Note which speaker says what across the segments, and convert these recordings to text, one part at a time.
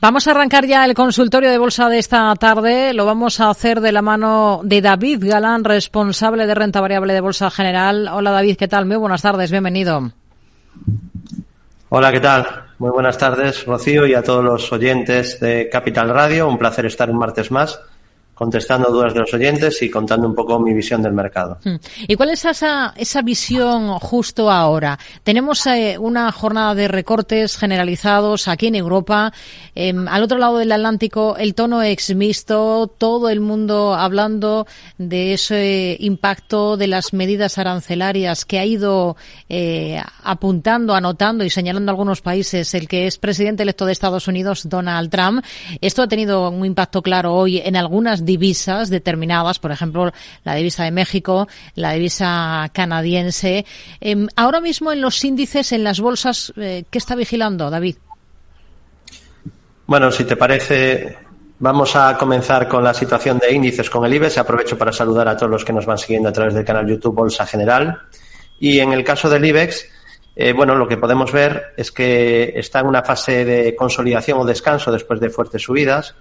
Speaker 1: Vamos a arrancar ya el consultorio de bolsa de esta tarde. Lo vamos a hacer de la mano de David Galán, responsable de renta variable de Bolsa General. Hola David, ¿qué tal? Muy buenas tardes, bienvenido.
Speaker 2: Hola, ¿qué tal? Muy buenas tardes, Rocío, y a todos los oyentes de Capital Radio. Un placer estar un martes más contestando dudas de los oyentes y contando un poco mi visión del mercado.
Speaker 1: ¿Y cuál es esa visión justo ahora? Tenemos una jornada de recortes generalizados aquí en Europa. Al otro lado del Atlántico el tono es mixto, todo el mundo hablando de ese impacto de las medidas arancelarias que ha ido apuntando, anotando y señalando algunos países el que es presidente electo de Estados Unidos, Donald Trump. Esto ha tenido un impacto claro hoy en algunas divisas determinadas, por ejemplo, la divisa de México, la divisa canadiense. Ahora mismo en los índices, en las bolsas, ¿qué está vigilando, David?
Speaker 2: Bueno, si te parece, vamos a comenzar con la situación de índices con el IBEX. Aprovecho para saludar a todos los que nos van siguiendo a través del canal YouTube Bolsa General. Y en el caso del IBEX, lo que podemos ver es que está en una fase de consolidación o descanso después de fuertes subidas,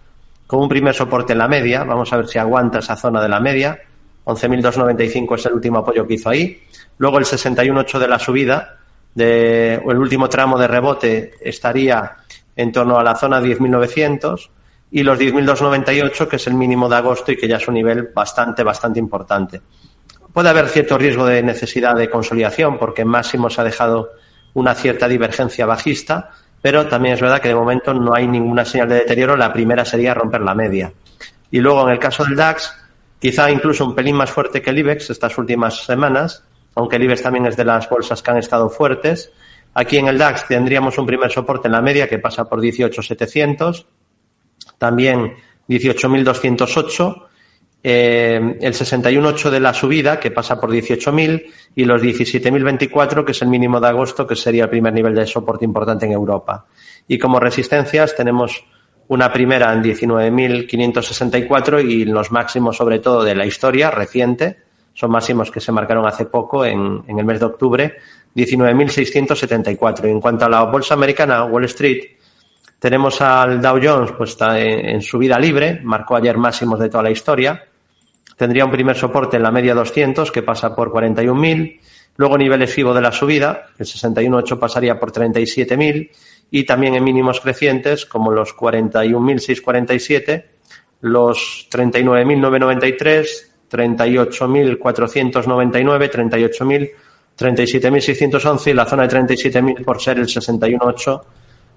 Speaker 2: con un primer soporte en la media. Vamos a ver si aguanta esa zona de la media. 11.295 es el último apoyo que hizo ahí. Luego el 61.8 de la subida, o el último tramo de rebote, estaría en torno a la zona 10.900 y los 10.298, que es el mínimo de agosto y que ya es un nivel bastante importante. Puede haber cierto riesgo de necesidad de consolidación porque en máximos ha dejado una cierta divergencia bajista, pero también es verdad que de momento no hay ninguna señal de deterioro. La primera sería romper la media. Y luego en el caso del DAX, quizá incluso un pelín más fuerte que el IBEX estas últimas semanas, aunque el IBEX también es de las bolsas que han estado fuertes. Aquí en el DAX tendríamos un primer soporte en la media que pasa por 18.700, también 18.208, el 61.8 de la subida que pasa por 18.000 y los 17.024, que es el mínimo de agosto, que sería el primer nivel de soporte importante en Europa. Y como resistencias tenemos una primera en 19.564 y los máximos sobre todo de la historia reciente, son máximos que se marcaron hace poco en el mes de octubre, 19.674. Y en cuanto a la bolsa americana, Wall Street, tenemos al Dow Jones pues está en subida libre, marcó ayer máximos de toda la historia. Tendría un primer soporte en la media 200 que pasa por 41.000, luego niveles FIBO de la subida, el 61.8 pasaría por 37.000 y también en mínimos crecientes como los 41.647, los 39.993, 38.499, 38.000, 37.611 y la zona de 37.000 por ser el 61.8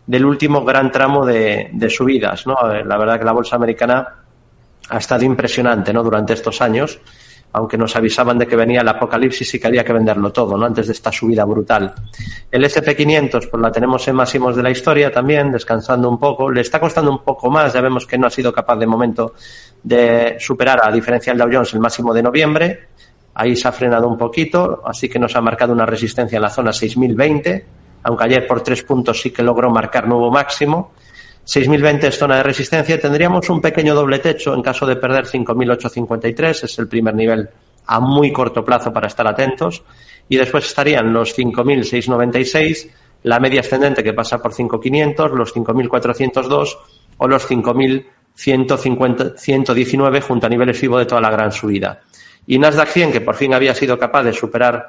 Speaker 2: del último gran tramo de subidas, ¿no? La verdad que la bolsa americana ha estado impresionante, ¿no? Durante estos años, aunque nos avisaban de que venía el apocalipsis y que había que venderlo todo, ¿no? Antes de esta subida brutal. El S&P 500, pues la tenemos en máximos de la historia también, descansando un poco. Le está costando un poco más, ya vemos que no ha sido capaz de momento de superar, a diferencia del Dow Jones, el máximo de noviembre. Ahí se ha frenado un poquito, así que nos ha marcado una resistencia en la zona 6.020, aunque ayer por 3 puntos sí que logró marcar nuevo máximo. 6.020 es zona de resistencia. Tendríamos un pequeño doble techo en caso de perder 5.853, es el primer nivel a muy corto plazo para estar atentos. Y después estarían los 5.696, la media ascendente que pasa por 5.500, los 5.402 o los 5.119 junto a niveles FIBO de toda la gran subida. Y Nasdaq 100, que por fin había sido capaz de superar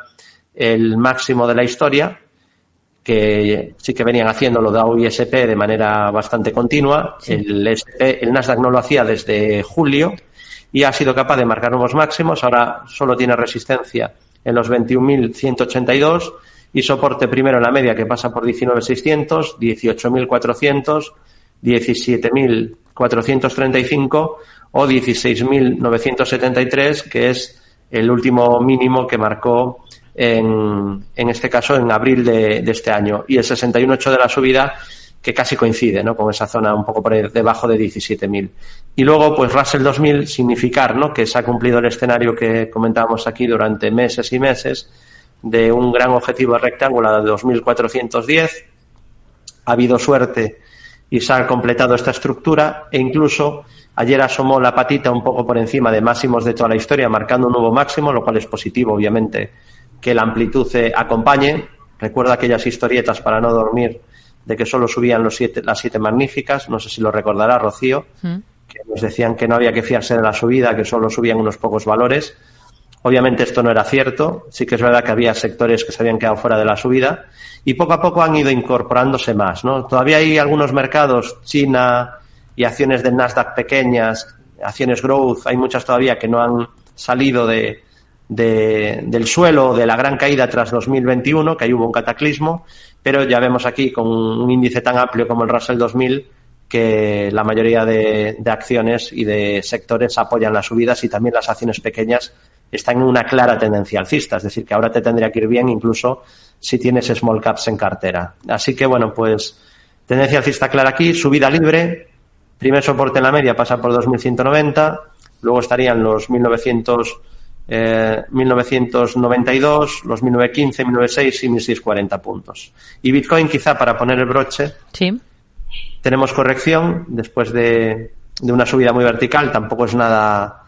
Speaker 2: el máximo de la historia, que sí que venían haciéndolo Dow y S&P de manera bastante continua. Sí. El Nasdaq no lo hacía desde julio y ha sido capaz de marcar nuevos máximos. Ahora solo tiene resistencia en los 21.182 y soporte primero en la media que pasa por 19.600, 18.400, 17.435 o 16.973, que es el último mínimo que marcó en este caso en abril de este año, y el 61.8 de la subida que casi coincide, ¿no?, con esa zona un poco por debajo de 17.000. Y luego pues Russell 2000 significar, ¿no?, que se ha cumplido el escenario que comentábamos aquí durante meses y meses de un gran objetivo rectangular de 2.410. Ha habido suerte y se ha completado esta estructura e incluso ayer asomó la patita un poco por encima de máximos de toda la historia, marcando un nuevo máximo, lo cual es positivo, obviamente, que la amplitud acompañe. Recuerda aquellas historietas para no dormir de que solo subían las 7 magníficas, no sé si lo recordará Rocío, que nos decían que no había que fiarse de la subida, que solo subían unos pocos valores. Obviamente esto no era cierto, sí que es verdad que había sectores que se habían quedado fuera de la subida y poco a poco han ido incorporándose más, ¿no? Todavía hay algunos mercados, China y acciones del Nasdaq pequeñas, acciones growth, hay muchas todavía que no han salido del suelo de la gran caída tras 2021, que ahí hubo un cataclismo, pero ya vemos aquí con un índice tan amplio como el Russell 2000 que la mayoría de acciones y de sectores apoyan las subidas y también las acciones pequeñas están en una clara tendencia alcista, es decir, que ahora te tendría que ir bien incluso si tienes small caps en cartera. Así que, bueno, pues tendencia alcista clara aquí, subida libre, primer soporte en la media pasa por 2.190, luego estarían los 1992, los 1915, 1906 y 1640 puntos. Y Bitcoin, quizá para poner el broche,
Speaker 1: sí.
Speaker 2: Tenemos corrección después de una subida muy vertical, tampoco es nada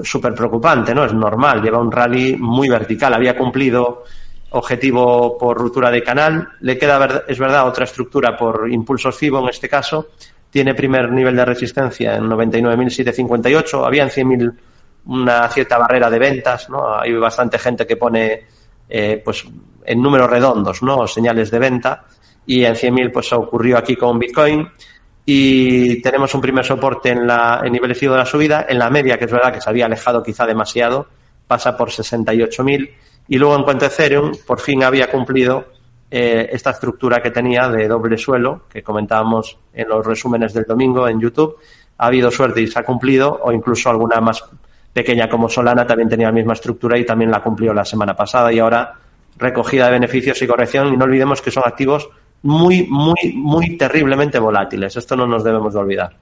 Speaker 2: súper preocupante, ¿no? Es normal, lleva un rally muy vertical, había cumplido objetivo por ruptura de canal, le queda, es verdad, otra estructura por impulsos FIBO en este caso, tiene primer nivel de resistencia en 99.758, había en 100.000 una cierta barrera de ventas, ¿no? Hay bastante gente que pone pues en números redondos, ¿no? Señales de venta, y en 100.000 pues ocurrió aquí con Bitcoin. Y tenemos un primer soporte en nivel FIBO de la subida, en la media, que es verdad que se había alejado quizá demasiado, pasa por 68.000, y luego en cuanto a Ethereum, por fin había cumplido esta estructura que tenía de doble suelo, que comentábamos en los resúmenes del domingo en YouTube. Ha habido suerte y se ha cumplido, o incluso alguna más pequeña como Solana también tenía la misma estructura y también la cumplió la semana pasada, y ahora recogida de beneficios y corrección, y no olvidemos que son activos muy, muy, muy terriblemente volátiles. Esto no nos debemos de olvidar.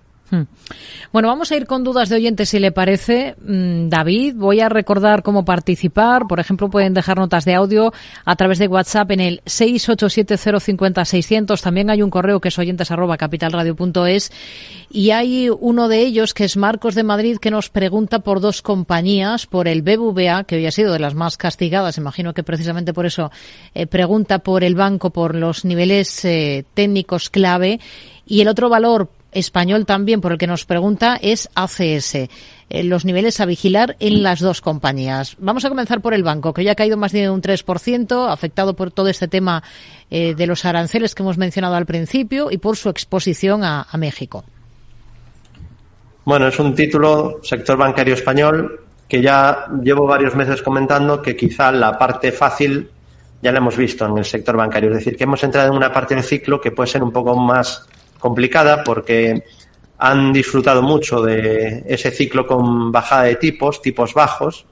Speaker 1: Bueno, vamos a ir con dudas de oyentes, si le parece. David, voy a recordar cómo participar. Por ejemplo, pueden dejar notas de audio a través de WhatsApp en el 687050600. También hay un correo que es oyentes@capitalradio.es, y hay uno de ellos que es Marcos de Madrid, que nos pregunta por dos compañías, por el BBVA, que hoy ha sido de las más castigadas, imagino que precisamente por eso pregunta por el banco, por los niveles técnicos clave, y el otro valor español también por el que nos pregunta es ACS, los niveles a vigilar en las dos compañías. Vamos a comenzar por el banco, que ya ha caído más de un 3%, afectado por todo este tema de los aranceles que hemos mencionado al principio y por su exposición a México.
Speaker 2: Bueno, es un título, sector bancario español, que ya llevo varios meses comentando que quizá la parte fácil ya la hemos visto en el sector bancario. Es decir, que hemos entrado en una parte del ciclo que puede ser un poco más complicada porque han disfrutado mucho de ese ciclo con bajada de tipos bajos,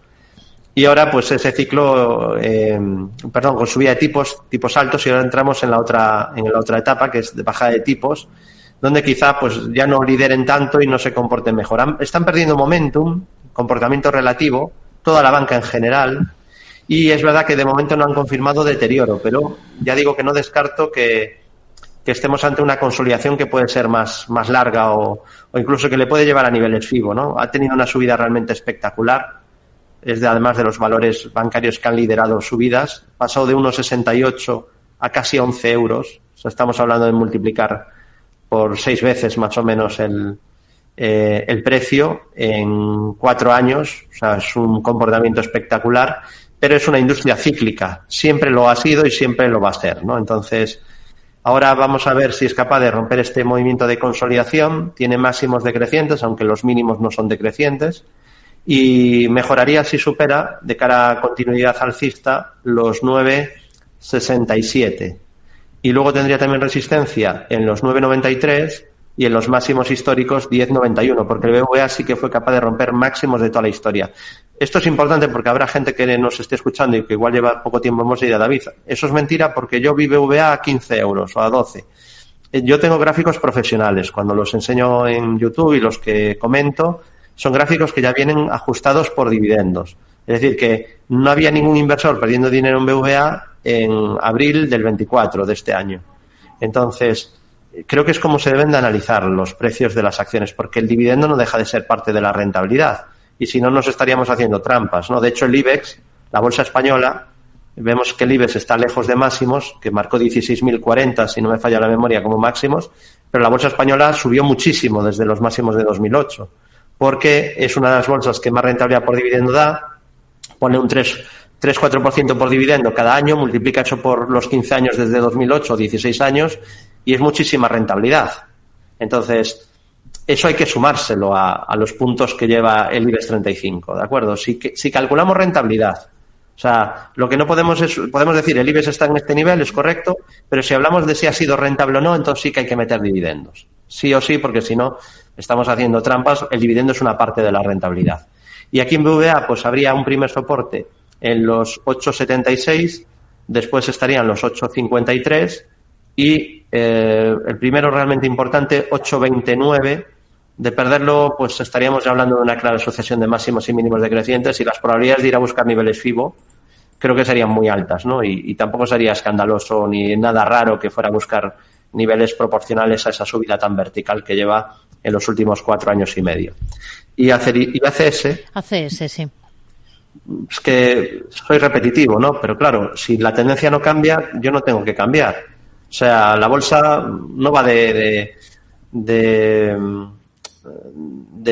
Speaker 2: y ahora pues ese ciclo, con subida de tipos altos, y ahora entramos en la otra etapa, que es de bajada de tipos, donde quizá pues ya no lideren tanto y no se comporten mejor. Están perdiendo momentum, comportamiento relativo, toda la banca en general, y es verdad que de momento no han confirmado deterioro, pero ya digo que no descarto que estemos ante una consolidación que puede ser más larga o incluso que le puede llevar a niveles FIBO, ¿no? Ha tenido una subida realmente espectacular, además de los valores bancarios que han liderado subidas, pasó de 1,68 a casi 11 euros, o sea, estamos hablando de multiplicar por 6 veces más o menos el precio en 4 años, o sea, es un comportamiento espectacular, pero es una industria cíclica, siempre lo ha sido y siempre lo va a ser, ¿no? Entonces, ahora vamos a ver si es capaz de romper este movimiento de consolidación. Tiene máximos decrecientes, aunque los mínimos no son decrecientes, y mejoraría si supera, de cara a continuidad alcista, los 9,67. Y luego tendría también resistencia en los 9,93 y en los máximos históricos 10,91, porque el BBVA sí que fue capaz de romper máximos de toda la historia. Esto es importante porque habrá gente que nos esté escuchando y que igual lleva poco tiempo en bolsa y dirá: David, eso es mentira porque yo vi BBVA a 15 euros o a 12. Yo tengo gráficos profesionales, cuando los enseño en YouTube y los que comento, son gráficos que ya vienen ajustados por dividendos. Es decir, que no había ningún inversor perdiendo dinero en BBVA en abril del 24 de este año. Entonces, creo que es como se deben de analizar los precios de las acciones, porque el dividendo no deja de ser parte de la rentabilidad. Y si no, nos estaríamos haciendo trampas, ¿no? De hecho, el IBEX, la bolsa española, vemos que el IBEX está lejos de máximos, que marcó 16.040, si no me falla la memoria, como máximos, pero la bolsa española subió muchísimo desde los máximos de 2008, porque es una de las bolsas que más rentabilidad por dividendo da, pone un 3-4% por dividendo cada año, multiplica eso por los 15 años desde 2008, 16 años, y es muchísima rentabilidad. Entonces, eso hay que sumárselo a los puntos que lleva el IBEX 35, ¿de acuerdo? Si calculamos rentabilidad, o sea, lo que no podemos decir, el IBEX está en este nivel, es correcto, pero si hablamos de si ha sido rentable o no, entonces sí que hay que meter dividendos. Sí o sí, porque si no, estamos haciendo trampas, el dividendo es una parte de la rentabilidad. Y aquí en BVA, pues habría un primer soporte en los 8,76, después estarían los 8,53 y el primero realmente importante, 8,29. De perderlo, pues estaríamos ya hablando de una clara sucesión de máximos y mínimos decrecientes y las probabilidades de ir a buscar niveles FIBO creo que serían muy altas, ¿no? Y tampoco sería escandaloso ni nada raro que fuera a buscar niveles proporcionales a esa subida tan vertical que lleva en los últimos 4 años y medio. Y ACS...
Speaker 1: ACS, sí.
Speaker 2: Es que soy repetitivo, ¿no? Pero claro, si la tendencia no cambia, yo no tengo que cambiar. O sea, la bolsa no va de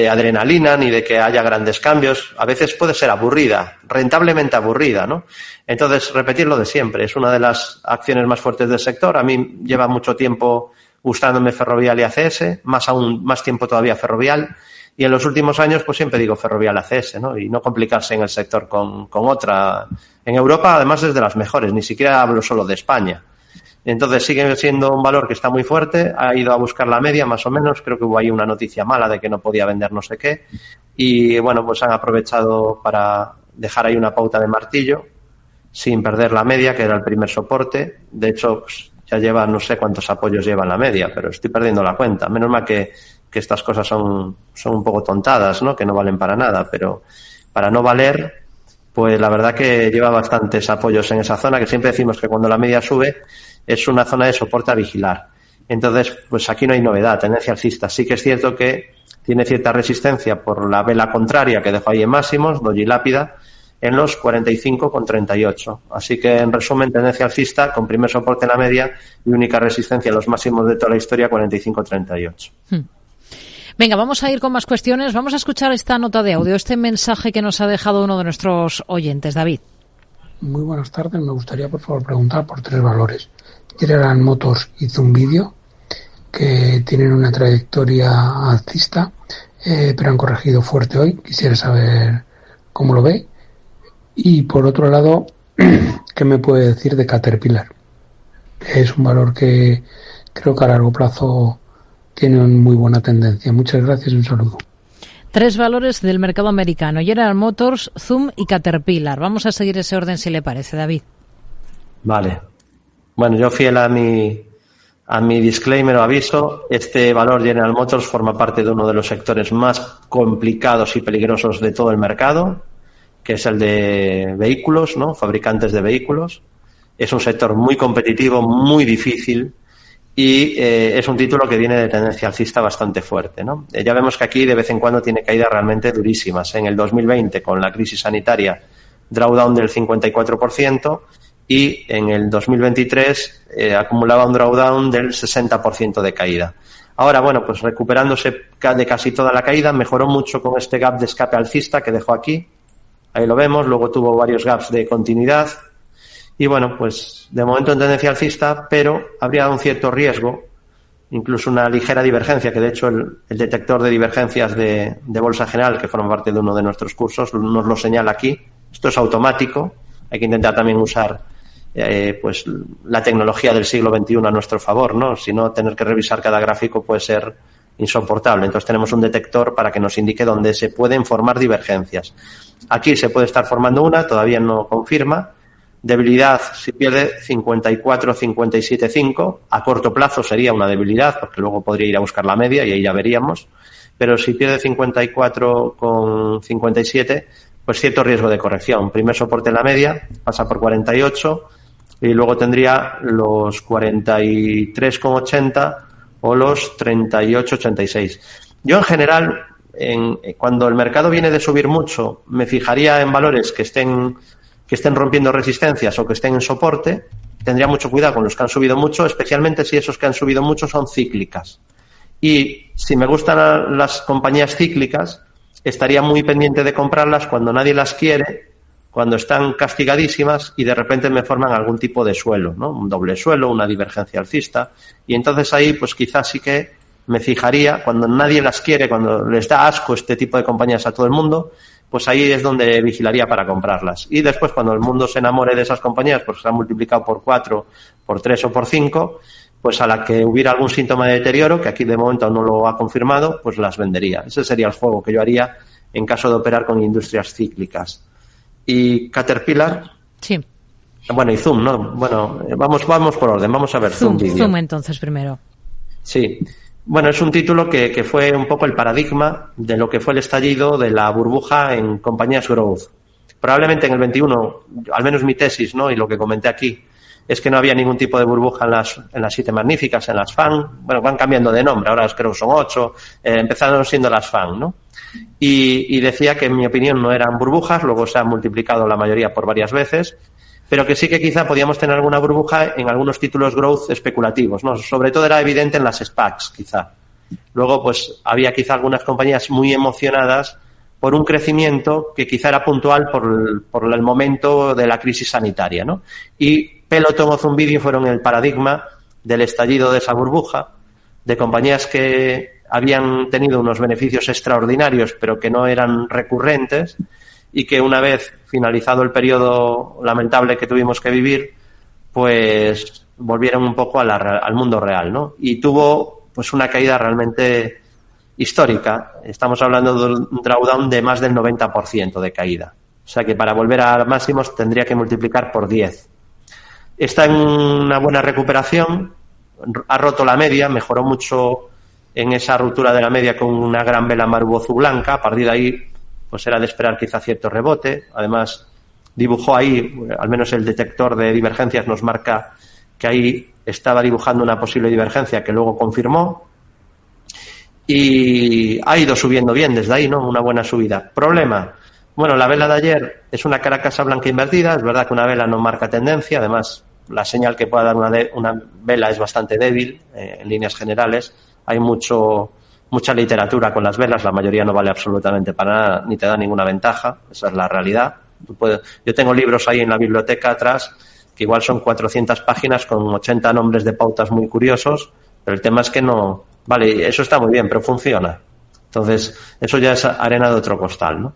Speaker 2: adrenalina ni de que haya grandes cambios. A veces puede ser aburrida, rentablemente aburrida, ¿no? Entonces, repetir lo de siempre. Es una de las acciones más fuertes del sector. A mí lleva mucho tiempo gustándome Ferrovial y ACS, más tiempo todavía Ferrovial. Y en los últimos años, pues siempre digo Ferrovial ACS, ¿no? Y no complicarse en el sector con otra. En Europa, además, es de las mejores. Ni siquiera hablo solo de España. Entonces sigue siendo un valor que está muy fuerte, ha ido a buscar la media más o menos, creo que hubo ahí una noticia mala de que no podía vender no sé qué y bueno, pues han aprovechado para dejar ahí una pauta de martillo sin perder la media, que era el primer soporte. De hecho, pues, ya lleva no sé cuántos apoyos lleva en la media, pero estoy perdiendo la cuenta. Menos mal que estas cosas son un poco tontadas, ¿no? Que no valen para nada, pero para no valer, pues la verdad que lleva bastantes apoyos en esa zona, que siempre decimos que cuando la media sube es una zona de soporte a vigilar. Entonces, pues aquí no hay novedad, tendencia alcista. Sí que es cierto que tiene cierta resistencia por la vela contraria que dejó ahí en máximos, doji lápida, en los 45,38. Así que, en resumen, tendencia alcista con primer soporte en la media y única resistencia en los máximos de toda la historia, 45,38.
Speaker 1: Venga, vamos a ir con más cuestiones. Vamos a escuchar esta nota de audio, este mensaje que nos ha dejado uno de nuestros oyentes, David.
Speaker 3: Muy buenas tardes. Me gustaría, por favor, preguntar por 3 valores. General Motors y Zoom Video, que tienen una trayectoria alcista, pero han corregido fuerte hoy. Quisiera saber cómo lo ve. Y por otro lado, ¿qué me puede decir de Caterpillar? Es un valor que creo que a largo plazo tiene una muy buena tendencia. Muchas gracias y un saludo.
Speaker 1: 3 valores del mercado americano: General Motors, Zoom y Caterpillar. Vamos a seguir ese orden si le parece, David.
Speaker 2: Vale. Bueno, yo fiel a mi disclaimer o aviso, este valor General Motors forma parte de uno de los sectores más complicados y peligrosos de todo el mercado, que es el de vehículos, ¿no? Fabricantes de vehículos. Es un sector muy competitivo, muy difícil y es un título que viene de tendencia alcista bastante fuerte, ¿no? Ya vemos que aquí de vez en cuando tiene caídas realmente durísimas. En el 2020, con la crisis sanitaria, drawdown del 54%. Y en el 2023 acumulaba un drawdown del 60% de caída. Ahora, bueno, pues recuperándose de casi toda la caída, mejoró mucho con este gap de escape alcista que dejó aquí. Ahí lo vemos, luego tuvo varios gaps de continuidad. Y bueno, pues de momento en tendencia alcista, pero habría un cierto riesgo, incluso una ligera divergencia, que de hecho el detector de divergencias de Bolsa General, que forma parte de uno de nuestros cursos, nos lo señala aquí. Esto es automático, hay que intentar también usar pues la tecnología del siglo XXI a nuestro favor, ¿no? Si no, tener que revisar cada gráfico puede ser insoportable. Entonces tenemos un detector para que nos indique dónde se pueden formar divergencias. Aquí se puede estar formando una, todavía no confirma. Debilidad, si pierde 54,57,5, a corto plazo sería una debilidad, porque luego podría ir a buscar la media y ahí ya veríamos. Pero si pierde 54,57, pues cierto riesgo de corrección. Primer soporte en la media, pasa por 48 y luego tendría los 43,80 o los 38,86. Yo en general, cuando el mercado viene de subir mucho, me fijaría en valores que que estén rompiendo resistencias o que estén en soporte, tendría mucho cuidado con los que han subido mucho, especialmente si esos que han subido mucho son cíclicas. Y si me gustan las compañías cíclicas, estaría muy pendiente de comprarlas cuando nadie las quiere, cuando están castigadísimas y de repente me forman algún tipo de suelo, ¿no? Un doble suelo, una divergencia alcista. Y entonces ahí, pues quizás sí que me fijaría, cuando nadie las quiere, cuando les da asco este tipo de compañías a todo el mundo, pues ahí es donde vigilaría para comprarlas. Y después, cuando el mundo se enamore de esas compañías, pues se han multiplicado por 4, por 3 o por 5, pues a la que hubiera algún síntoma de deterioro, que aquí de momento no lo ha confirmado, pues las vendería. Ese sería el juego que yo haría en caso de operar con industrias cíclicas. Y Caterpillar.
Speaker 1: Sí.
Speaker 2: Bueno, y Zoom, ¿no? Bueno, vamos por orden. Vamos a ver Zoom Video.
Speaker 1: Zoom entonces primero.
Speaker 2: Sí. Bueno, es un título que fue un poco el paradigma de lo que fue el estallido de la burbuja en compañías growth. Probablemente en el 21, al menos mi tesis, ¿no? Y lo que comenté aquí, es que no había ningún tipo de burbuja en las 7 magníficas, en las FAN. Bueno, van cambiando de nombre, ahora creo que son 8. Empezaron siendo las FAN, ¿no? Y decía que en mi opinión no eran burbujas, luego se han multiplicado la mayoría por varias veces, pero que sí que quizá podíamos tener alguna burbuja en algunos títulos growth especulativos, ¿no? Sobre todo era evidente en las SPACs, quizá. Luego, pues, había quizá algunas compañías muy emocionadas por un crecimiento que quizá era puntual por el momento de la crisis sanitaria, ¿no? Y Peloton o Zoom Video fueron el paradigma del estallido de esa burbuja, de compañías que habían tenido unos beneficios extraordinarios, pero que no eran recurrentes, y que una vez finalizado el periodo lamentable que tuvimos que vivir, pues volvieron un poco al mundo real, ¿no? Y tuvo pues una caída realmente histórica. Estamos hablando de un drawdown de más del 90% de caída. O sea que para volver a máximos tendría que multiplicar por 10. Está en una buena recuperación, ha roto la media, mejoró mucho en esa ruptura de la media con una gran vela Marubozu blanca. A partir de ahí pues era de esperar quizá cierto rebote. Además, dibujó ahí, al menos el detector de divergencias nos marca que ahí estaba dibujando una posible divergencia que luego confirmó. Y ha ido subiendo bien desde ahí, ¿no? Una buena subida. Problema. Bueno, la vela de ayer es una cara casa blanca invertida. Es verdad que una vela no marca tendencia. Además, la señal que pueda dar una vela es bastante débil en líneas generales. Hay mucha literatura con las velas, la mayoría no vale absolutamente para nada, ni te da ninguna ventaja, esa es la realidad. Yo tengo libros ahí en la biblioteca atrás, que igual son 400 páginas con 80 nombres de pautas muy curiosos, pero el tema es que no... Vale, eso está muy bien, pero funciona. Entonces, eso ya es arena de otro costal, ¿no?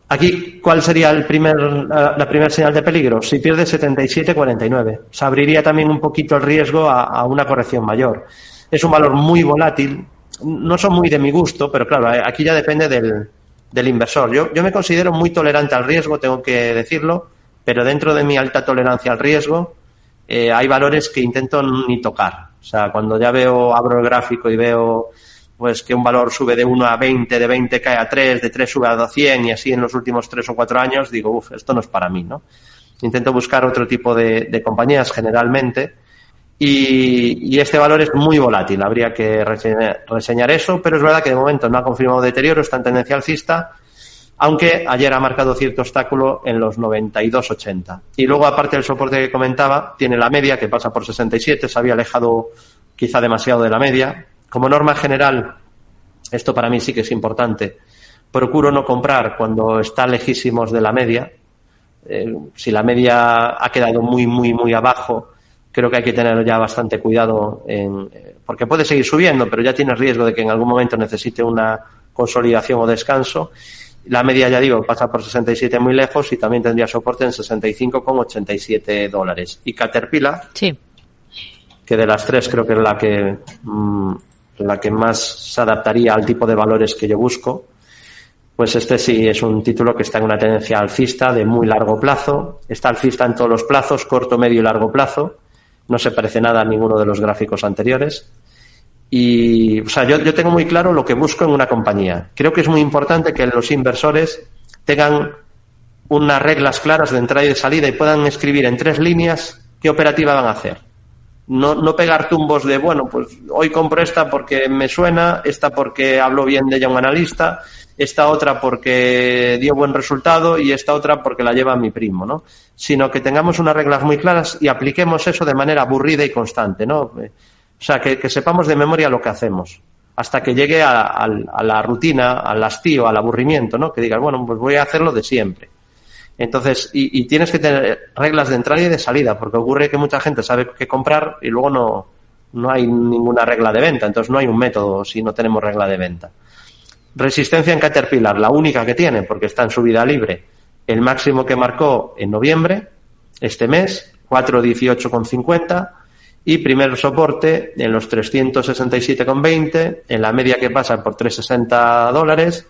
Speaker 2: Aquí, ¿cuál sería la primera señal de peligro? Si pierde 77,49. Se abriría también un poquito el riesgo a una corrección mayor. Es un valor muy volátil, no son muy de mi gusto, pero claro, aquí ya depende del inversor. Yo me considero muy tolerante al riesgo, tengo que decirlo, pero dentro de mi alta tolerancia al riesgo hay valores que intento ni tocar. O sea, cuando ya abro el gráfico y veo pues que un valor sube de 1 a 20, de 20 cae a 3, de 3 sube a 100 y así en los últimos 3 o 4 años, digo, esto no es para mí, ¿no? Intento buscar otro tipo de compañías generalmente. Y este valor es muy volátil, habría que reseñar eso, pero es verdad que de momento no ha confirmado deterioro, está en tendencia alcista, aunque ayer ha marcado cierto obstáculo en los 92,80. Y luego, aparte del soporte que comentaba, tiene la media que pasa por 67, se había alejado quizá demasiado de la media. Como norma general, esto para mí sí que es importante, procuro no comprar cuando está lejísimos de la media. Si la media ha quedado muy, muy, muy abajo, creo que hay que tener ya bastante cuidado porque puede seguir subiendo, pero ya tiene riesgo de que en algún momento necesite una consolidación o descanso. La media, ya digo, pasa por 67 muy lejos y también tendría soporte en $65,87. Y Caterpillar,
Speaker 1: sí,
Speaker 2: que de las tres creo que es la que más se adaptaría al tipo de valores que yo busco, pues este sí es un título que está en una tendencia alcista de muy largo plazo. Está alcista en todos los plazos, corto, medio y largo plazo. No se parece nada a ninguno de los gráficos anteriores. Y, o sea, yo tengo muy claro lo que busco en una compañía. Creo que es muy importante que los inversores tengan unas reglas claras de entrada y de salida y puedan escribir en 3 líneas qué operativa van a hacer. No pegar tumbos de, bueno, pues hoy compro esta porque me suena, esta porque hablo bien de ella un analista, esta otra porque dio buen resultado y esta otra porque la lleva mi primo, ¿no? Sino que tengamos unas reglas muy claras y apliquemos eso de manera aburrida y constante, ¿no? O sea, que sepamos de memoria lo que hacemos hasta que llegue a la rutina, al hastío, al aburrimiento, ¿no? Que digas, bueno, pues voy a hacerlo de siempre. Entonces, y tienes que tener reglas de entrada y de salida, porque ocurre que mucha gente sabe qué comprar y luego no hay ninguna regla de venta, entonces no hay un método si no tenemos regla de venta. Resistencia en Caterpillar, la única que tiene, porque está en subida libre. El máximo que marcó en noviembre, este mes, 4.18,50, y primer soporte en los 367,20, en la media que pasa por $360,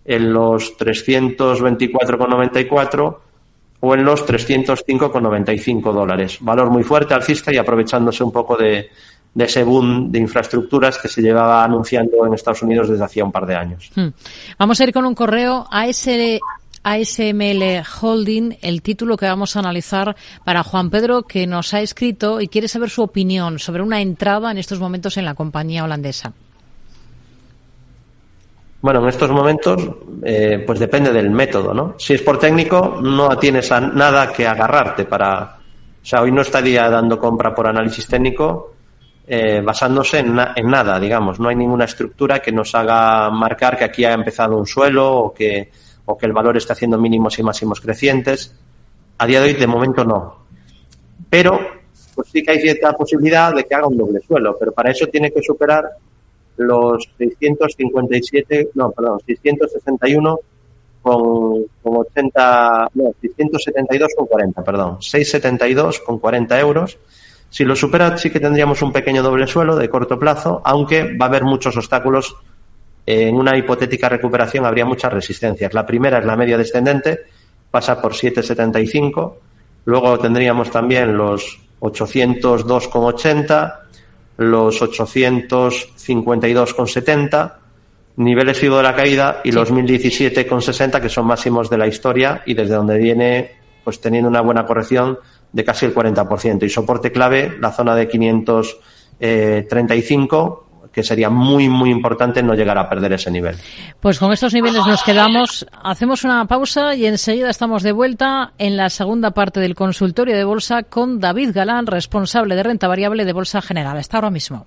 Speaker 2: en los 324,94 o en los $305,95. Valor muy fuerte, alcista, y aprovechándose un poco de ese boom de infraestructuras que se llevaba anunciando en Estados Unidos desde hacía un par de años.
Speaker 1: Vamos a ir con un correo a ASML Holding, el título que vamos a analizar para Juan Pedro, que nos ha escrito y quiere saber su opinión sobre una entrada en estos momentos en la compañía holandesa.
Speaker 2: Bueno, en estos momentos, pues depende del método, ¿no? Si es por técnico, no tienes nada que agarrarte para... O sea, hoy no estaría dando compra por análisis técnico basándose en nada, digamos. No hay ninguna estructura que nos haga marcar que aquí ha empezado un suelo o que el valor está haciendo mínimos y máximos crecientes. A día de hoy, de momento, no. Pero pues sí que hay cierta posibilidad de que haga un doble suelo, pero para eso tiene que superar los 661 con 80, no, 672,40, perdón, 672,40 euros. Si lo supera, sí que tendríamos un pequeño doble suelo de corto plazo, aunque va a haber muchos obstáculos. En una hipotética recuperación habría muchas resistencias. La primera es la media descendente, pasa por 7,75. Luego tendríamos también los 802,80, los 852,70, niveles FIBO de la caída, y los 1017,60, que son máximos de la historia y desde donde viene pues teniendo una buena corrección de casi el 40%. Y soporte clave, la zona de 535, que sería muy, muy importante no llegar a perder ese nivel.
Speaker 1: Pues con estos niveles nos quedamos, hacemos una pausa y enseguida estamos de vuelta en la segunda parte del consultorio de bolsa con David Galán, responsable de renta variable de Bolsa General. Hasta ahora mismo.